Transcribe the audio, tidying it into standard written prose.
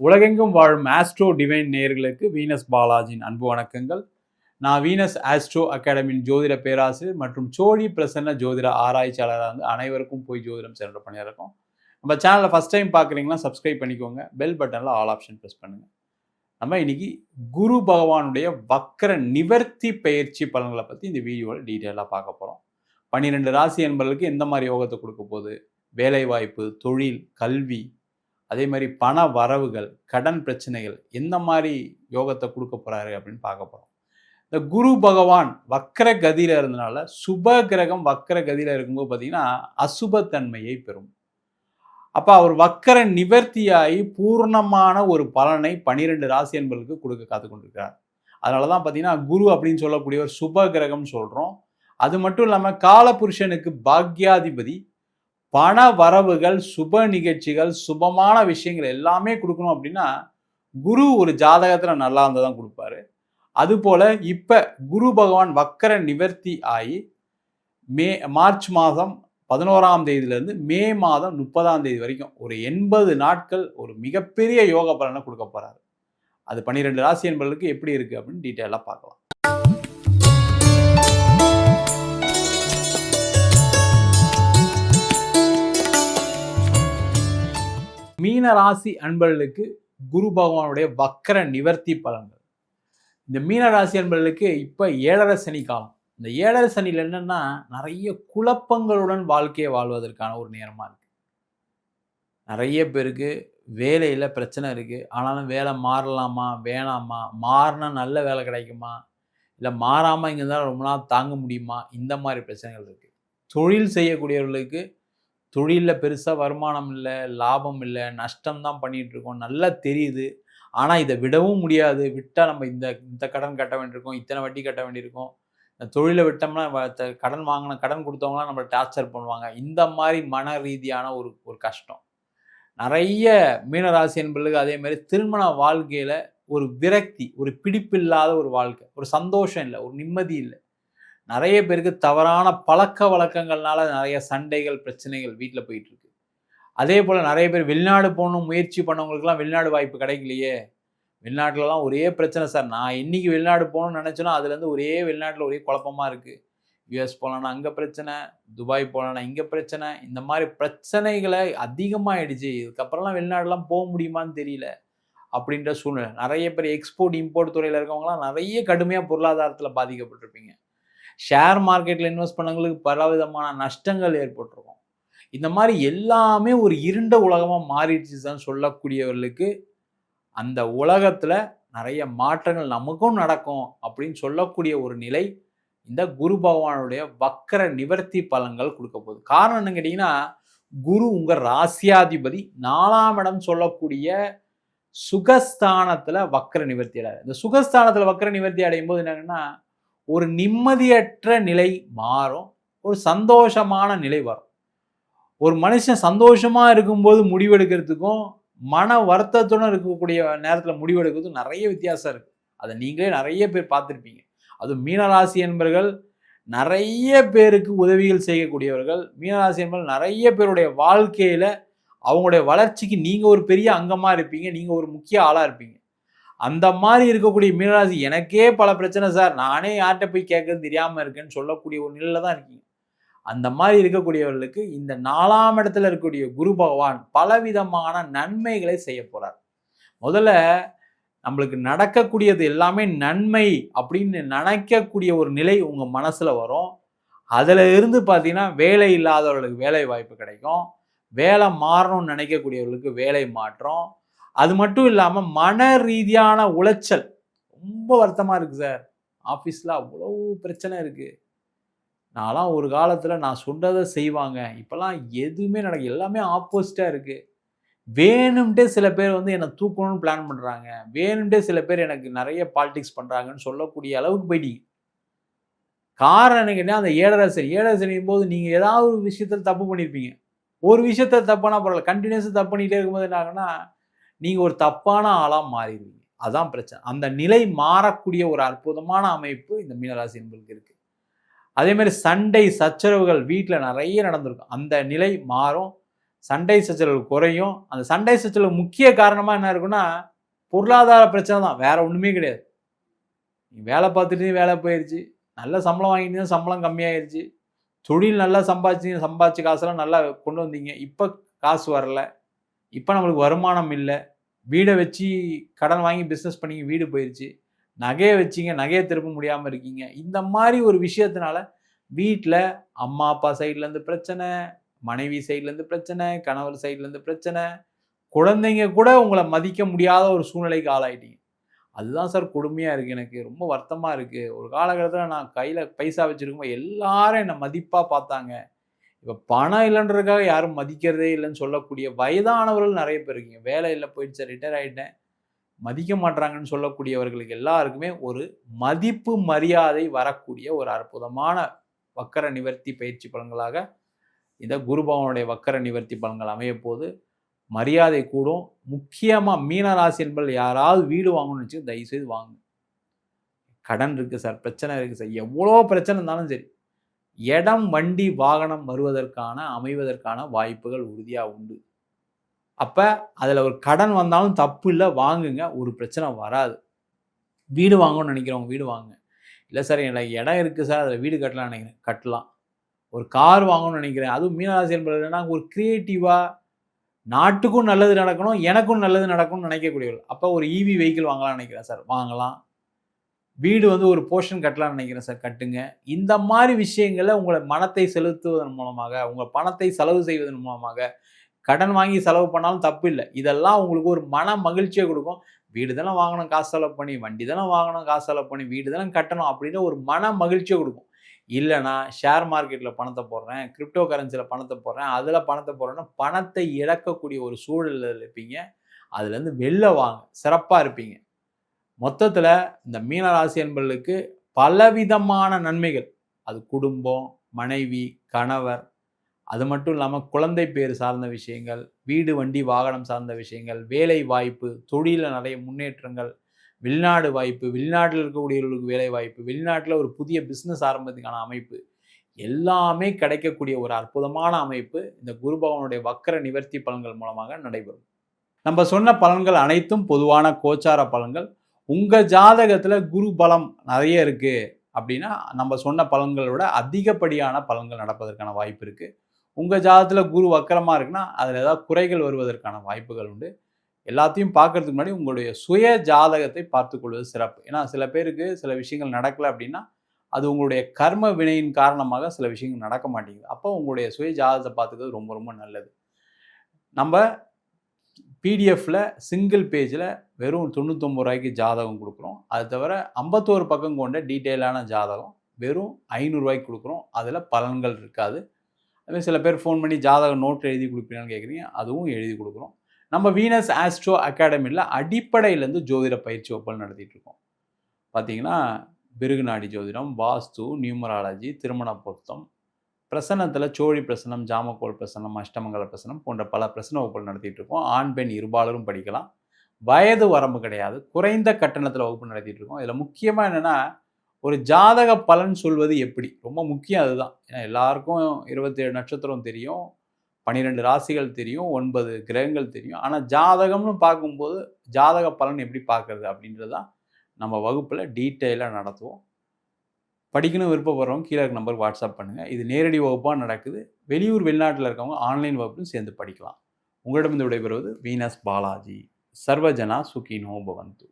உலகெங்கும் வாழும் astro divine நேயர்களுக்கு வீனஸ் பாலாஜியின் அன்பு வணக்கங்கள். நான் வீனஸ் ஆஸ்ட்ரோ அகாடமியின் ஜோதிட பேராசிரியர் மற்றும் சோழி பிரசன்ன ஜோதிட ஆராய்ச்சியாளராக இருந்து அனைவருக்கும் போய் ஜோதிடம் சென்ற பண்ணியிருக்கோம். நம்ம சேனலை ஃபஸ்ட் டைம் பார்க்குறீங்கன்னா சப்ஸ்கிரைப் பண்ணிக்கோங்க. பெல் பட்டனில் ஆல் ஆப்ஷன் ப்ரெஸ் பண்ணுங்கள். நம்ம இன்னைக்கு குரு பகவானுடைய வக்கர நிவர்த்தி பயிற்சி பலன்களை பற்றி இந்த வீடியோவில் டீட்டெயிலாக பார்க்க போகிறோம். 12 ராசி என்பவர்களுக்கு எந்த மாதிரி யோகத்தை கொடுக்க போகுது, வேலைவாய்ப்பு, தொழில், கல்வி, அதே மாதிரி பண வரவுகள், கடன் பிரச்சனைகள் எந்த மாதிரி யோகத்தை கொடுக்க போறாரு அப்படின்னு பார்க்க போறோம். இந்த குரு பகவான் வக்கர கதியில இருந்தனால சுப கிரகம் வக்கர கதியில இருக்கும்போது பார்த்தீங்கன்னா அசுபத்தன்மையை பெறும். அப்ப அவர் வக்கர நிவர்த்தியாகி பூர்ணமான ஒரு பலனை 12 ராசி என்பவர்களுக்கு கொடுக்க காத்து கொண்டிருக்கிறார். அதனாலதான் பார்த்தீங்கன்னா குரு அப்படின்னு சொல்லக்கூடிய ஒரு சுப கிரகம் சொல்றோம். அது மட்டும் இல்லாமல் காலபுருஷனுக்கு பாக்யாதிபதி, பண வரவுகள், சுப நிகழ்ச்சிகள், சுபமான விஷயங்கள் எல்லாமே கொடுக்கணும் அப்படின்னா குரு ஒரு ஜாதகத்தில் நல்லா இருந்தால் தான் கொடுப்பாரு. அதுபோல் இப்போ குரு பகவான் வக்கர நிவர்த்தி ஆகி மார்ச் மாதம் 11ஆம் தேதியிலேருந்து மே மாதம் 30ஆம் தேதி வரைக்கும் ஒரு 80 நாட்கள் ஒரு மிகப்பெரிய யோக பலனை கொடுக்க போகிறாரு. அது 12 ராசி என்பவர்களுக்கு எப்படி இருக்குது அப்படின்னு டீட்டெயிலாக பார்க்கலாம். மீன ராசி அன்பர்களுக்கு குரு பகவானுடைய வக்கர நிவர்த்தி பலன்கள். இந்த மீன ராசி அன்பர்களுக்கு இப்போ 7.5 சனி காலம். இந்த 7.5 சனியில் என்னன்னா நிறைய குழப்பங்களுடன் வாழ்க்கையை வாழ்வதற்கான ஒரு நேரமாக இருக்கு. நிறைய பேருக்கு வேலையில் பிரச்சனை இருக்கு. ஆனாலும் வேலை மாறலாமா வேணாமா, மாறினா நல்ல வேலை கிடைக்குமா, இல்லை மாறாமல் இங்கே இருந்தாலும் ரொம்ப நாள் தாங்க முடியுமா, இந்த மாதிரி பிரச்சனைகள் இருக்கு. தொழில் செய்யக்கூடியவர்களுக்கு தொழிலில் பெருசாக வருமானம் இல்லை, லாபம் இல்லை, நஷ்டம்தான் பண்ணிகிட்ருக்கோம், நல்லா தெரியுது. ஆனால் இதை விடவும் முடியாது. விட்டால் நம்ம இந்த கடன் கட்ட வேண்டியிருக்கோம், இத்தனை வட்டி கட்ட வேண்டியிருக்கோம். இந்த தொழிலை விட்டோம்னா கடன் கொடுத்தவங்களாம் நம்மளை டார்ச்சர் பண்ணுவாங்க. இந்த மாதிரி மன ரீதியான ஒரு கஷ்டம் நிறைய மீனராசி என்பர்களுக்கு. அதே மாதிரி திருமண வாழ்க்கையில் ஒரு விரக்தி, ஒரு பிடிப்பில்லாத ஒரு வாழ்க்கை, ஒரு சந்தோஷம் இல்லை, ஒரு நிம்மதி இல்லை. நிறைய பேருக்கு தவறான பழக்க வழக்கங்கள்னால நிறைய சண்டைகள், பிரச்சனைகள் வீட்டில் போயிட்டு இருக்கு. அதே போல் நிறைய பேர் வெளிநாடு போகணும் முயற்சி பண்ணவங்களுக்குலாம் வெளிநாடு வாய்ப்பு கிடைக்கலையே. வெளிநாட்டிலலாம் ஒரே பிரச்சனை சார். நான் என்னைக்கு வெளிநாடு போகணும்னு நினச்சேனோ அதுலேருந்து ஒரே வெளிநாட்டில் ஒரே குழப்பமாக இருக்குது. யுஎஸ் போகலான்னா அங்கே பிரச்சனை, துபாய் போகலான்னா இங்கே பிரச்சனை, இந்த மாதிரி பிரச்சனைகளை அதிகமாகிடுச்சு. இதுக்கப்புறம்லாம் வெளிநாடுலாம் போக முடியுமான்னு தெரியல அப்படின்ற சூழ்நிலை. நிறைய பேர் எக்ஸ்போர்ட் இம்போர்ட் துறையில் இருக்கவங்களாம் நிறைய கடுமையாக பொருளாதாரத்தில் பாதிக்கப்பட்டிருப்பீங்க. ஷேர் மார்க்கெட்டில் இன்வெஸ்ட் பண்ணவங்களுக்கு பல விதமான நஷ்டங்கள் ஏற்பட்டிருக்கும். இந்த மாதிரி எல்லாமே ஒரு இருண்ட உலகமாக மாறிடுச்சுன்னு சொல்லக்கூடியவர்களுக்கு அந்த உலகத்தில் நிறைய மாற்றங்கள் நமக்கும் நடக்கும் அப்படின்னு சொல்லக்கூடிய ஒரு நிலை இந்த குரு பகவானுடைய வக்கர நிவர்த்தி பலன்கள் கொடுக்க போகுது. காரணம் என்னன்னு கேட்டிங்கன்னா, குரு உங்கள் ராசியாதிபதி 4ஆம் இடம் சொல்லக்கூடிய சுகஸ்தானத்தில் வக்கர நிவர்த்தி அடையாது. இந்த சுகஸ்தானத்தில் வக்கர நிவர்த்தி அடையும் போது என்னங்கன்னா ஒரு நிம்மதியற்ற நிலை மாறும், ஒரு சந்தோஷமான நிலை வரும். ஒரு மனுஷன் சந்தோஷமாக இருக்கும்போது முடிவெடுக்கிறதுக்கும் மன வருத்தத்துடன் இருக்கக்கூடிய நேரத்தில் முடிவெடுக்கிறதுக்கும் நிறைய வித்தியாசம் இருக்குது. அதை நீங்களே நிறைய பேர் பார்த்துருப்பீங்க. அதுவும் மீனராசி என்பவர்கள் நிறைய பேருக்கு உதவிகள் செய்யக்கூடியவர்கள். மீனராசி என்பவர்கள் நிறைய பேருடைய வாழ்க்கையில் அவங்களுடைய வளர்ச்சிக்கு நீங்கள் ஒரு பெரிய அங்கமாக இருப்பீங்க, நீங்கள் ஒரு முக்கிய ஆளாக இருப்பீங்க. அந்த மாதிரி இருக்கக்கூடிய மீனராசி எனக்கே பல பிரச்சனை சார், நானே யார்கிட்ட போய் கேட்கறது தெரியாமல் இருக்கேன்னு சொல்லக்கூடிய ஒரு நிலையில தான் இருக்கீங்க. அந்த மாதிரி இருக்கக்கூடியவர்களுக்கு இந்த 4ஆம் இடத்துல இருக்கக்கூடிய குரு பகவான் பலவிதமான நன்மைகளை செய்ய போறார். முதல்ல நம்மளுக்கு நடக்கக்கூடியது எல்லாமே நன்மை அப்படின்னு நினைக்கக்கூடிய ஒரு நிலை உங்க மனசுல வரும். அதுல இருந்து பார்த்தீங்கன்னா வேலை இல்லாதவர்களுக்கு வேலை வாய்ப்பு கிடைக்கும், வேலை மாறணும்னு நினைக்கக்கூடியவர்களுக்கு வேலை மாற்றம். அது மட்டும் இல்லாமல் மன ரீதியான உளைச்சல் ரொம்ப வருத்தமாக இருக்குது சார். ஆஃபீஸில் அவ்வளோ பிரச்சனை இருக்குது. நான்லாம் ஒரு காலத்தில் நான் சொன்னதை செய்வாங்க, இப்போல்லாம் எதுவுமே நடக்க, எல்லாமே ஆப்போசிட்டாக இருக்குது. வேணும்ட்டே சில பேர் வந்து என்னை தூக்கணும்னு பிளான் பண்ணுறாங்க, வேணும்ட்டே சில பேர் எனக்கு நிறைய பாலிடிக்ஸ் பண்ணுறாங்கன்னு சொல்லக்கூடிய அளவுக்கு போயிட்டீங்க. காரணம் என்ன கேட்டால், அந்த 7.5 சனியும் போது நீங்கள் ஏதாவது ஒரு விஷயத்தில் தப்பு பண்ணியிருப்பீங்க. ஒரு விஷயத்த தப்பானா பரவாயில்ல, கண்டினியூஸாக தப்பு பண்ணிகிட்டே இருக்கும்போது என்ன ஆகுன்னா நீங்கள் ஒரு தப்பான ஆளாக மாறிடுவீங்க. அதுதான் பிரச்சனை. அந்த நிலை மாறக்கூடிய ஒரு அற்புதமான அமைப்பு இந்த மீனராசி என்பதுக்கு இருக்குது. அதே மாதிரி சண்டை சச்சரவுகள் வீட்டில் நிறைய நடந்திருக்கும். அந்த நிலை மாறும். சண்டை சச்சரவு குறையும். அந்த சண்டை சச்சரவு முக்கிய காரணமா என்ன இருக்குன்னா, பொருளாதார பிரச்சனை தான். வேற ஒண்ணுமே கிடையாது. நீ வேலை பார்த்துட்டு வேலை போயிருச்சு. நல்ல சம்பளம் வாங்கிட்டு சம்பளம் கம்மியாயிருச்சு. தொழில் நல்லா சம்பாதிச்ச காசெல்லாம் நல்லா கொண்டு வந்தீங்க. இப்ப காசு வரல. இப்ப நம்மளுக்கு வருமானம் இல்ல. வீட வச்சு கடன் வாங்கி பிசினஸ் பண்ணீங்க, வீடு போயிருச்சு. நகைய வச்சீங்க, நகைய திருப்ப முடியாம இருக்கீங்க. இந்த மாரி ஒரு விஷயத்தினால வீட்ல அம்மா, அப்பா சைட்ல இருந்து பிரச்சனை, மனைவி சைட்ல இருந்து பிரச்சனை, கணவர் சைட்ல இருந்து பிரச்சனை. குழந்தைங்க கூட உங்கள மதிக்க முடியாத ஒரு சூழ்நிலைக்கு ஆளாயிட்டீங்க. அதுதான் சார் கொடுமையா இருக்கு எனக்கு. ரொம்ப வருத்தமா இருக்கு. ஒரு காலகட்டத்தில நான் கையில பைசா வச்சிருக்கும்போது எல்லாரும் என்ன மதிப்பா பார்த்தாங்க. இப்ப பணம் இல்லன்றதுக்காக யாரும் மதிக்கிறதே இல்லன்னு சொல்லக்கூடிய வயதானவர்கள் நெறைய பேர் இருக்கீங்க. வேலை இல்ல போயிடுச்சு சார், ரிட்டயர் ஆயிட்டேன். மதிக்க மாட்றாங்கன்னு சொல்லக்கூடியவர்களுக்கு எல்லாருக்குமே ஒரு மதிப்பு, மரியாதை வரக்கூடிய ஒரு அற்புதமான வக்கர நிவர்த்தி பயிற்சி பலன்களாக இந்த குரு பகவானுடைய வக்கர நிவர்த்தி பலன்கள் அமையப்போது. மரியாதை கூடும். முக்கியமா மீன ராசி என்பவர்கள் யாராவது வீடு வாங்கணும்னு நெனச்சு தயவுசெய்து வாங்குங்க. கடன் இருக்கு சார், பிரச்சனை இருக்கு சார். எவ்வளோ பிரச்சனை இருந்தாலும் சரி. இடம், வண்டி, வாகனம் அமைவதற்கான வாய்ப்புகள் உறுதியா உண்டு. அப்ப அதுல ஒரு கடன் வந்தாலும் தப்பு இல்ல, வாங்குங்க. ஒரு பிரச்சனை வராது. வீடு வாங்கணும்னு நெனைக்கிறவங்க வீடு வாங்குங்க. இல்ல சார் எனக்கு இடம் இருக்கு சார், அதுல வீடு கட்டலாம்னு நெனைக்கிறேன். கட்டலாம். ஒரு கார் வாங்கணும்னு நெனைக்கிறேன். அதுவும் மீனராசி என்பவர்கள் என்னன்னா ஒரு கிரியேட்டிவா நாட்டுக்கும் நல்லது நடக்கணும், எனக்கும் நல்லது நடக்கும்னு நினைக்கக்கூடியவர்கள். அப்ப ஒரு ஈவி வெஹிக்கிள் வாங்கலாம்னு நினைக்கிறேன் சார், வாங்கலாம். வீடு ஒரு போர்ஷன் கட்டலாம்னு நினைக்கிறேன் சார், கட்டுங்க. இந்த மாரி விஷயங்கள்ல உங்கள மனத்தை செலுத்துவதன் மூலமாக, உங்க பணத்தை செலவு செய்வதன் மூலமாக, கடன் வாங்கி செலவு பண்ணாலும் தப்பு இல்ல. இதெல்லாம் உங்களுக்கு ஒரு மன மகிழ்ச்சிய குடுக்கும். வீடு தானே வாங்கணும் காசு செலவு பண்ணி, வண்டி தானே வாங்கணும் காசு செலவு பண்ணி, வீடு தானே கட்டணும் அப்படின்னு ஒரு மன மகிழ்ச்சிய குடுக்கும். இல்லன்னா ஷேர் மார்க்கெட்ல பணத்த போடுறேன், கிரிப்டோ கரன்சில பணத்த போடுறேன், அதுல பணத்த போடுறேன்னா பணத்தை இழக்கக்கூடிய ஒரு சூழல்ல இருப்பீங்க. அதுலேருந்து வெளில வாங்க. சிறப்பா இருப்பீங்க. மொத்தத்துல இந்த மீன ராசி என்பவர்களுக்கு பலவிதமான நன்மைகள். அது குடும்பம், மனைவி, கணவர், அது மட்டும் இல்லாம குழந்தை பேறு சார்ந்த விஷயங்கள், வீடு, வண்டி, வாகனம் சார்ந்த விஷயங்கள், வேலை வாய்ப்பு, தொழில்ல நிறைய முன்னேற்றங்கள், வெளிநாடு வாய்ப்பு, வெளிநாட்டில இருக்கக்கூடியவர்களுக்கு வேலை வாய்ப்பு, வெளிநாட்டில ஒரு புதிய பிசினஸ் ஆரம்பிக்கிறதுக்கான அமைப்பு, எல்லாமே கிடைக்கக்கூடிய ஒரு அற்புதமான அமைப்பு இந்த குரு பகவானுடைய வக்கர நிவர்த்தி பலன்கள் மூலமாக நடைபெறும். நம்ம சொன்ன பலன்கள் அனைத்தும் பொதுவான கோச்சார பலன்கள். உங்க ஜாதகத்துல குரு பலம் நிறைய இருக்கு அப்படின்னா, நம்ம சொன்ன பலன்களை விட அதிகப்படியான பலன்கள் நடப்பதற்கான வாய்ப்பு இருக்கு. உங்க ஜாதகத்துல குரு வக்கரமா இருக்குன்னா, அதுல ஏதாவது குறைகள் வருவதற்கான வாய்ப்புகள் உண்டு. எல்லாத்தையும் பார்க்கறதுக்கு முன்னாடி உங்களுடைய சுய ஜாதகத்தை பார்த்துக் கொள்வது சிறப்பு. ஏன்னா சில பேருக்கு சில விஷயங்கள் நடக்கல அப்படின்னா, அது உங்களுடைய கர்ம வினையின் காரணமாக சில விஷயங்கள் நடக்க மாட்டேங்குது. அப்போ உங்களுடைய சுய ஜாதகத்தை பார்த்துக்கிறது ரொம்ப ரொம்ப நல்லது. நம்ம பிடிஎஃப்ல சிங்கிள் பேஜில் வெறும் ரூ. 99 ஜாதகம் குடுக்குறோம். அது தவிர 51 பக்கம் கொண்ட டீட்டெயிலான ஜாதகம் வெறும் ரூ. 500 குடுக்குறோம். அதில பலன்கள் இருக்காது. அதே சில பேர் ஃபோன் பண்ணி ஜாதகம் நோட் எழுதி குடுப்பீங்களான்னு கேட்குறீங்க. அதுவும் எழுதி குடுக்குறோம். நம்ம வீனஸ் ஆஸ்ட்ரோ அகாடமில அடிப்படையிலேருந்து ஜோதிட பயிற்சி வகுப்புகள் நடத்திட்டு இருக்கோம். பார்த்தீங்கன்னா, பிருகுநாடி ஜோதிடம், வாஸ்து, நியூமராலஜி, திருமண பொருத்தம், பிரசன்னத்தில் சோழி பிரசனம், ஜாமக்கோள் பிரசனம், அஷ்டமங்கல பிரசனம் போன்ற பல பிரசன வகுப்புகள் நடத்திட்டு இருக்கோம். ஆண், பெண் இருபாலரும் படிக்கலாம். வயது வரம்பு கிடையாது. குறைந்த கட்டணத்தில் வகுப்பு நடத்திட்டு இருக்கோம். இதில் முக்கியமாக என்னென்னா, ஒரு ஜாதக பலன் சொல்வது எப்படி? ரொம்ப முக்கியம் அதுதான். ஏன்னா எல்லாருக்கும் 27 நட்சத்திரம் தெரியும், 12 ராசிகள் தெரியும், 9 கிரகங்கள் தெரியும். ஆனால் ஜாதகம்னு பார்க்கும்போது ஜாதக பலன் எப்படி பார்க்கறது அப்படின்றது தான் நம்ம வகுப்பில் டீட்டெயிலாக நடத்துவோம். படிக்கணும் விருப்பப்படுறவங்க கீழே இருக்க நம்பருக்கு வாட்ஸ்அப் பண்ணுங்கள். இது நேரடி வகுப்பாக நடக்குது. வெளியூர் வெளிநாட்டில் இருக்கவங்க ஆன்லைன் வகுப்பும் சேர்ந்து படிக்கலாம். உங்களிடமிருந்து விடைபெறுவது வீனஸ் பாலாஜி. சர்வஜனா சுகினோ பவந்து.